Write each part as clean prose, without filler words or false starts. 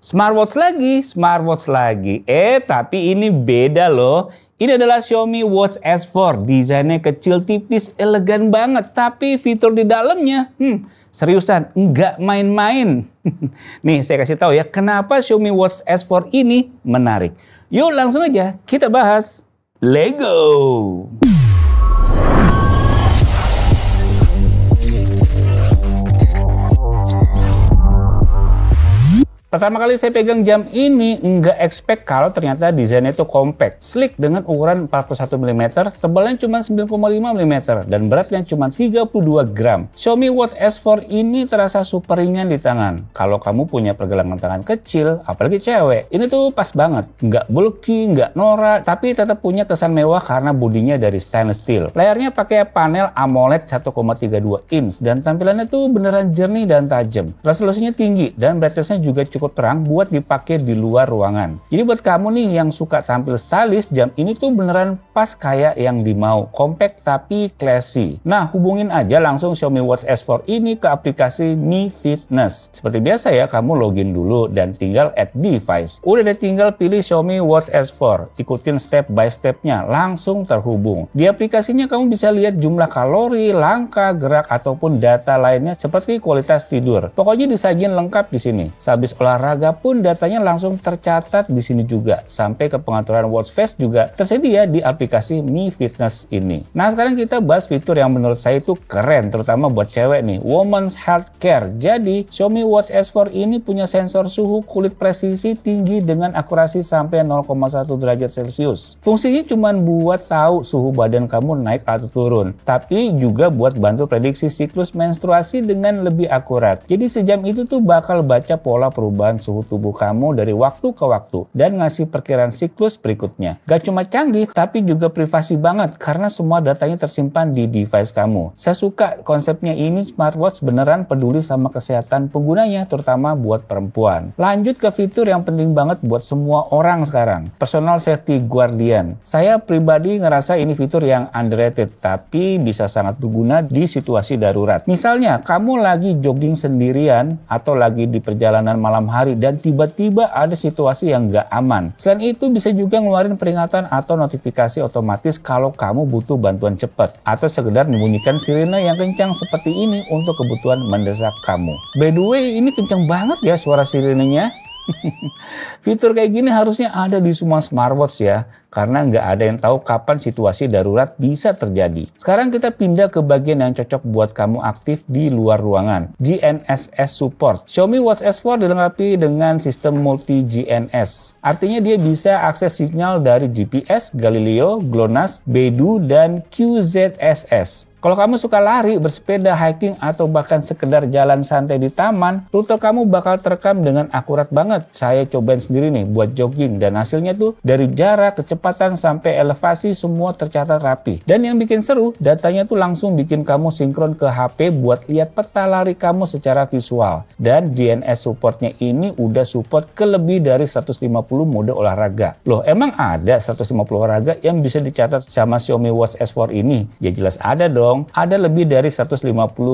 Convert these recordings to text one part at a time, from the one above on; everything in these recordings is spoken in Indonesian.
Smartwatch lagi. Tapi ini beda loh. Ini adalah Xiaomi Watch S4. Desainnya kecil, tipis, elegan banget. Tapi fitur di dalamnya, seriusan, nggak main-main. Nih, saya kasih tahu ya, kenapa Xiaomi Watch S4 ini menarik. Yuk langsung aja kita bahas. Lego. Pertama kali saya pegang jam ini, nggak expect kalau ternyata desainnya itu compact, sleek dengan ukuran 41 mm, tebalnya cuma 9,5 mm, dan beratnya cuma 32 gram. Xiaomi Watch S4 ini terasa super ringan di tangan. Kalau kamu punya pergelangan tangan kecil, apalagi cewek, ini tuh pas banget. Nggak bulky, nggak norak, tapi tetap punya kesan mewah karena bodinya dari stainless steel. Layarnya pakai panel AMOLED 1,32 inch, dan tampilannya tuh beneran jernih dan tajam. Resolusinya tinggi, dan brightness-nya juga cukup terang buat dipakai di luar ruangan. Jadi buat kamu nih yang suka tampil stylish, jam ini tuh beneran pas kayak yang dimau. Compact tapi classy. Nah, hubungin aja langsung Xiaomi Watch S4 ini ke aplikasi Mi Fitness. Seperti biasa ya, kamu login dulu dan tinggal add device. Udah deh, tinggal pilih Xiaomi Watch S4. Ikutin step by stepnya, langsung terhubung. Di aplikasinya kamu bisa lihat jumlah kalori, langkah, gerak, ataupun data lainnya seperti kualitas tidur. Pokoknya disajin lengkap di sini. Sehabis olahraga pun datanya langsung tercatat di sini juga. Sampai ke pengaturan watch face juga tersedia di aplikasi Mi Fitness ini. Nah, sekarang kita bahas fitur yang menurut saya itu keren, terutama buat cewek nih, Women's Health Care. Jadi, Xiaomi Watch S4 ini punya sensor suhu kulit presisi tinggi dengan akurasi sampai 0,1 derajat Celcius. Fungsinya cuma buat tahu suhu badan kamu naik atau turun, tapi juga buat bantu prediksi siklus menstruasi dengan lebih akurat. Jadi sejam itu tuh bakal baca pola perubahan suhu tubuh kamu dari waktu ke waktu dan ngasih perkiraan siklus berikutnya. Gak cuma canggih, tapi juga privasi banget karena semua datanya tersimpan di device kamu. Saya suka konsepnya ini, smartwatch beneran peduli sama kesehatan penggunanya, terutama buat perempuan. Lanjut ke fitur yang penting banget buat semua orang sekarang, Personal Safety Guardian. Saya pribadi ngerasa ini fitur yang underrated, tapi bisa sangat berguna di situasi darurat. Misalnya, kamu lagi jogging sendirian atau lagi di perjalanan malam hari dan tiba-tiba ada situasi yang nggak aman. Selain itu bisa juga ngeluarin peringatan atau notifikasi otomatis kalau kamu butuh bantuan cepat, atau sekedar membunyikan sirene yang kencang seperti ini untuk kebutuhan mendesak kamu. By the way, ini kencang banget ya suara sirenenya. Fitur kayak gini harusnya ada di semua smartwatch ya, karena nggak ada yang tahu kapan situasi darurat bisa terjadi. Sekarang kita pindah ke bagian yang cocok buat kamu aktif di luar ruangan, GNSS support. Xiaomi Watch S4 dilengkapi dengan sistem multi GNSS. Artinya dia bisa akses sinyal dari GPS, Galileo, GLONASS, Beidou, dan QZSS. Kalau kamu suka lari, bersepeda, hiking, atau bahkan sekedar jalan santai di taman, rute kamu bakal terekam dengan akurat banget. Saya cobain sendiri nih buat jogging, dan hasilnya tuh dari jarak, kecepatan, sampai elevasi semua tercatat rapi. Dan yang bikin seru, datanya tuh langsung bikin kamu sinkron ke HP buat lihat peta lari kamu secara visual. Dan GNSS supportnya ini udah support ke lebih dari 150 mode olahraga. Loh, emang ada 150 olahraga yang bisa dicatat sama Xiaomi Watch S4 ini? Ya jelas ada dong. Ada lebih dari 150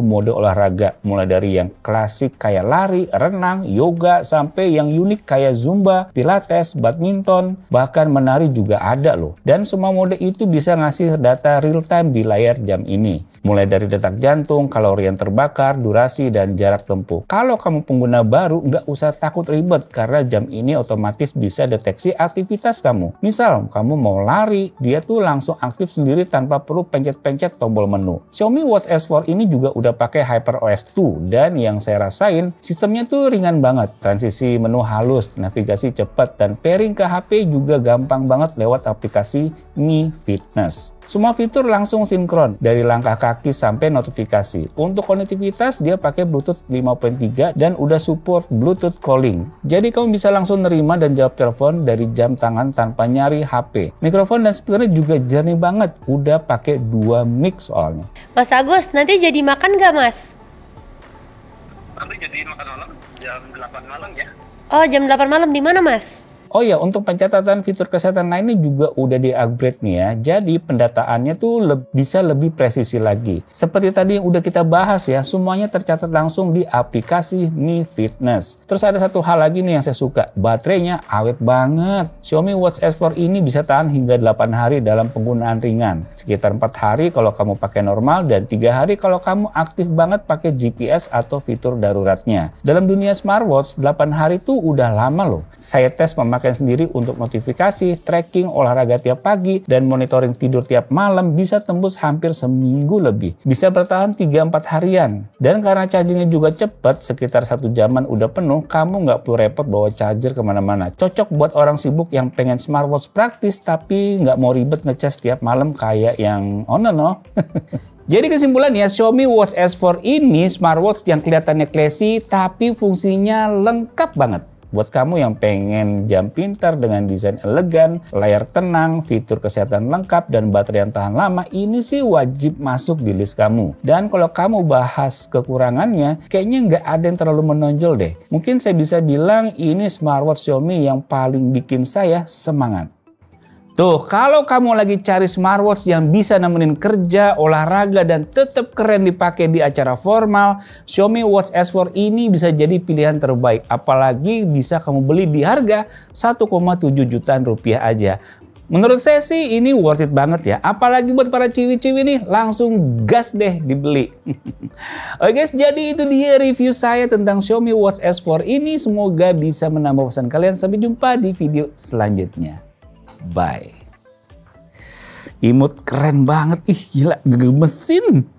mode olahraga, mulai dari yang klasik kayak lari, renang, yoga, sampai yang unik kayak zumba, pilates, badminton, bahkan menari juga ada loh. Dan semua mode itu bisa ngasih data real time di layar jam ini. Mulai dari detak jantung, kalori yang terbakar, durasi, dan jarak tempuh. Kalau kamu pengguna baru, nggak usah takut ribet karena jam ini otomatis bisa deteksi aktivitas kamu. Misal, kamu mau lari, dia tuh langsung aktif sendiri tanpa perlu pencet-pencet tombol menu. Xiaomi Watch S4 ini juga udah pakai HyperOS 2, dan yang saya rasain, sistemnya tuh ringan banget. Transisi menu halus, navigasi cepat, dan pairing ke HP juga gampang banget lewat aplikasi Mi Fitness. Semua fitur langsung sinkron, dari langkah kaki sampai notifikasi. Untuk konektivitas, dia pakai Bluetooth 5.3 dan udah support Bluetooth calling. Jadi kamu bisa langsung nerima dan jawab telepon dari jam tangan tanpa nyari HP. Mikrofon dan speakernya juga jernih banget, udah pakai 2 mic soalnya. Mas Agus, nanti jadi makan nggak Mas? Nanti jadi makan malam jam 8 malam ya. Oh, jam 8 malam di mana Mas? Oh ya, untuk pencatatan fitur kesehatan lainnya juga udah di-upgrade nih ya. Jadi pendataannya tuh bisa lebih presisi lagi. Seperti tadi yang udah kita bahas ya, semuanya tercatat langsung di aplikasi Mi Fitness. Terus ada satu hal lagi nih yang saya suka, baterainya awet banget. Xiaomi Watch S4 ini bisa tahan hingga 8 hari dalam penggunaan ringan. Sekitar 4 hari kalau kamu pakai normal dan 3 hari kalau kamu aktif banget pakai GPS atau fitur daruratnya. Dalam dunia smartwatch, 8 hari tuh udah lama loh. Saya tes memakai sendiri untuk notifikasi, tracking olahraga tiap pagi, dan monitoring tidur tiap malam bisa tembus hampir seminggu lebih. Bisa bertahan 3-4 harian. Dan karena chargingnya juga cepat, sekitar 1 jaman udah penuh, kamu nggak perlu repot bawa charger kemana-mana. Cocok buat orang sibuk yang pengen smartwatch praktis tapi nggak mau ribet ngecas tiap malam kayak yang no. Jadi kesimpulannya, Xiaomi Watch S4 ini smartwatch yang kelihatannya classy tapi fungsinya lengkap banget. Buat kamu yang pengen jam pintar dengan desain elegan, layar tenang, fitur kesehatan lengkap, dan baterai yang tahan lama, ini sih wajib masuk di list kamu. Dan kalau kamu bahas kekurangannya, kayaknya nggak ada yang terlalu menonjol deh. Mungkin saya bisa bilang ini smartwatch Xiaomi yang paling bikin saya semangat. Tuh, kalau kamu lagi cari smartwatch yang bisa nemenin kerja, olahraga, dan tetap keren dipakai di acara formal, Xiaomi Watch S4 ini bisa jadi pilihan terbaik. Apalagi bisa kamu beli di harga 1,7 jutaan rupiah aja. Menurut saya sih ini worth it banget ya. Apalagi buat para ciwi-ciwi nih, langsung gas deh dibeli. Oke guys, jadi itu dia review saya tentang Xiaomi Watch S4 ini. Semoga bisa menambah wawasan kalian. Sampai jumpa di video selanjutnya. Bye. Imut keren banget. Ih gila, gemesin.